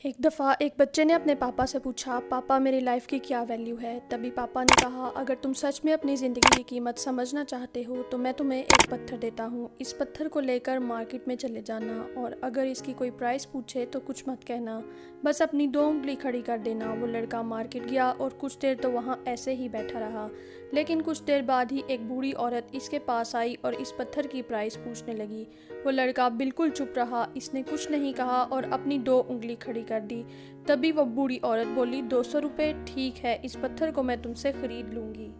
एक दफ़ा एक बच्चे ने अपने पापा से पूछा, पापा मेरी लाइफ की क्या वैल्यू है। तभी पापा ने कहा, अगर तुम सच में अपनी ज़िंदगी की कीमत समझना चाहते हो तो मैं तुम्हें एक पत्थर देता हूँ। इस पत्थर को लेकर मार्केट में चले जाना और अगर इसकी कोई प्राइस पूछे तो कुछ मत कहना, बस अपनी 2 उंगली खड़ी कर देना। वो लड़का मार्केट गया और कुछ देर तो वहाँ ऐसे ही बैठा रहा, लेकिन कुछ देर बाद ही एक बूढ़ी औरत इसके पास आई और इस पत्थर की प्राइस पूछने लगी। वो लड़का बिल्कुल चुप रहा, इसने कुछ नहीं कहा और अपनी 2 उंगली खड़ी कर दी। तभी वो बूढ़ी औरत बोली, 200 रुपये ठीक है, इस पत्थर को मैं तुमसे खरीद लूँगी।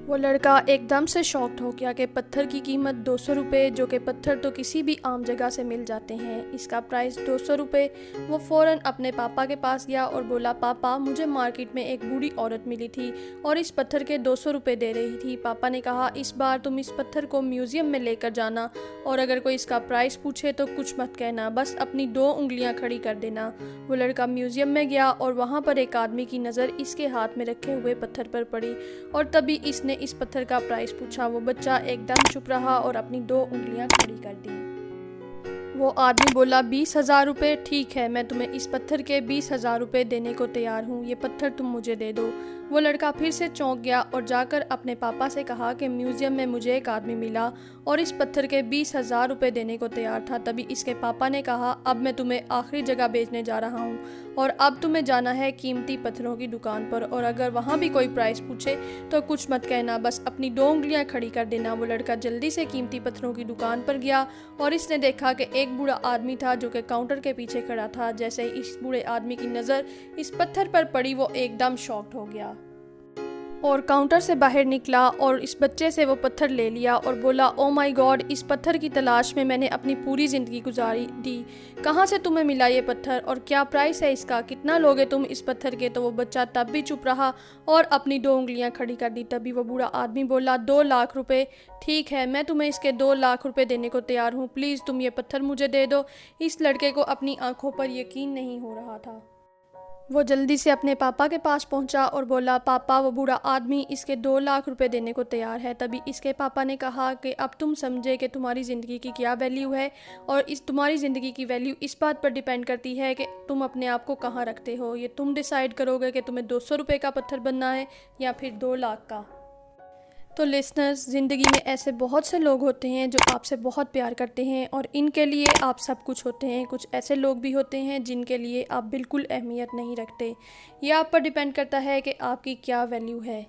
वो लड़का एकदम से शॉक्ड हो गया कि पत्थर की कीमत 200 रुपये, जो कि पत्थर तो किसी भी आम जगह से मिल जाते हैं, इसका प्राइस 200 रुपये। वो फ़ौरन अपने पापा के पास गया और बोला, पापा मुझे मार्केट में एक बूढ़ी औरत मिली थी और इस पत्थर के 200 रुपये दे रही थी। पापा ने कहा, इस बार तुम इस पत्थर को म्यूज़ियम में लेकर जाना और अगर कोई इसका प्राइस पूछे तो कुछ मत कहना, बस अपनी 2 उंगलियां खड़ी कर देना। वो लड़का म्यूज़ियम में गया और वहाँ पर एक आदमी की नज़र इसके हाथ में रखे हुए पत्थर पर पड़ी और तभी इसने इस पत्थर का प्राइस पूछा। वो बच्चा एकदम चुप रहा और अपनी 2 उंगलियां खड़ी कर दी। वो आदमी बोला, 20,000 रुपये ठीक है, मैं तुम्हें इस पत्थर के 20,000 रुपये देने को तैयार हूँ, ये पत्थर तुम मुझे दे दो। वो लड़का फिर से चौंक गया और जाकर अपने पापा से कहा कि म्यूज़ियम में मुझे एक आदमी मिला और इस पत्थर के 20,000 रुपये देने को तैयार था। तभी इसके पापा ने कहा, अब मैं तुम्हें आखिरी जगह भेजने जा रहा हूँ और अब तुम्हें जाना है कीमती पत्थरों की दुकान पर और अगर वहाँ भी कोई प्राइस पूछे तो कुछ मत कहना, बस अपनी 2 उंगलियाँ खड़ी कर देना। वो लड़का जल्दी से कीमती पत्थरों की दुकान पर गया और इसने देखा कि एक बूढ़ा आदमी था जो कि काउंटर के पीछे खड़ा था। जैसे ही इस बूढ़े आदमी की नज़र इस पत्थर पर पड़ी, वो एकदम शॉक्ड हो गया और काउंटर से बाहर निकला और इस बच्चे से वो पत्थर ले लिया और बोला, ओ माय गॉड, इस पत्थर की तलाश में मैंने अपनी पूरी ज़िंदगी गुजारी दी, कहाँ से तुम्हें मिला ये पत्थर और क्या प्राइस है इसका, कितना लोगे तुम इस पत्थर के। तो वो बच्चा तब भी चुप रहा और अपनी 2 उंगलियां खड़ी कर दी। तभी वो बूढ़ा आदमी बोला, 2 लाख रुपए ठीक है, मैं तुम्हें इसके 2 लाख रुपए देने को तैयार हूँ, प्लीज़ तुम ये पत्थर मुझे दे दो। इस लड़के को अपनी आंखों पर यकीन नहीं हो रहा था। वो जल्दी से अपने पापा के पास पहुंचा और बोला, पापा वो बूढ़ा आदमी इसके 2 लाख रुपए देने को तैयार है। तभी इसके पापा ने कहा कि अब तुम समझे कि तुम्हारी ज़िंदगी की क्या वैल्यू है और इस तुम्हारी ज़िंदगी की वैल्यू इस बात पर डिपेंड करती है कि तुम अपने आप को कहाँ रखते हो। ये तुम डिसाइड करोगे कि तुम्हें 200 रुपये का पत्थर बनना है या फिर 2 लाख का। तो लिसनर्स, ज़िंदगी में ऐसे बहुत से लोग होते हैं जो आपसे बहुत प्यार करते हैं और इनके लिए आप सब कुछ होते हैं। कुछ ऐसे लोग भी होते हैं जिनके लिए आप बिल्कुल अहमियत नहीं रखते। ये आप पर डिपेंड करता है कि आपकी क्या वैल्यू है।